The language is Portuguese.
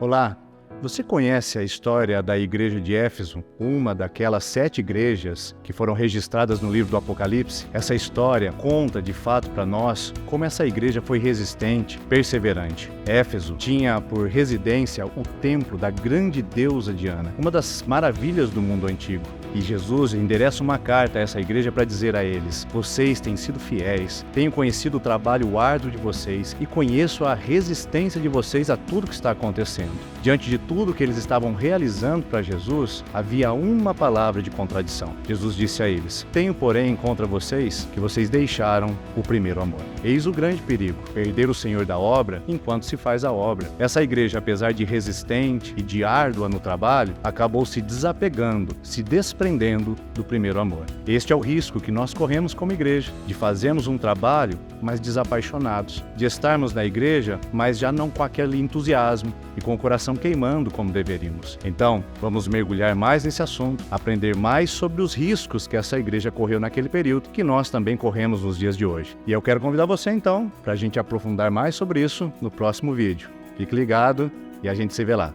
Olá, você conhece a história da igreja de Éfeso, uma daquelas 7 igrejas que foram registradas no livro do Apocalipse? Essa história conta de fato para nós como essa igreja foi resistente, perseverante. Éfeso tinha por residência o templo da grande deusa Diana, uma das maravilhas do mundo antigo. E Jesus endereça uma carta a essa igreja para dizer a eles: vocês têm sido fiéis, tenho conhecido o trabalho árduo de vocês e conheço a resistência de vocês a tudo que está acontecendo. Diante de tudo que eles estavam realizando para Jesus, havia uma palavra de contradição. Jesus disse a eles: tenho, porém, contra vocês que vocês deixaram o primeiro amor. Eis o grande perigo, perder o Senhor da obra enquanto se faz a obra. Essa igreja, apesar de resistente e de árdua no trabalho, acabou se desapegando, se desprendendo do primeiro amor. Este é o risco que nós corremos como igreja, de fazermos um trabalho, mas desapaixonados, de estarmos na igreja, mas já não com aquele entusiasmo e com o coração queimando como deveríamos. Então, vamos mergulhar mais nesse assunto, aprender mais sobre os riscos que essa igreja correu naquele período, que nós também corremos nos dias de hoje. E eu quero convidar você então, para a gente aprofundar mais sobre isso no próximo vídeo. Fique ligado e a gente se vê lá.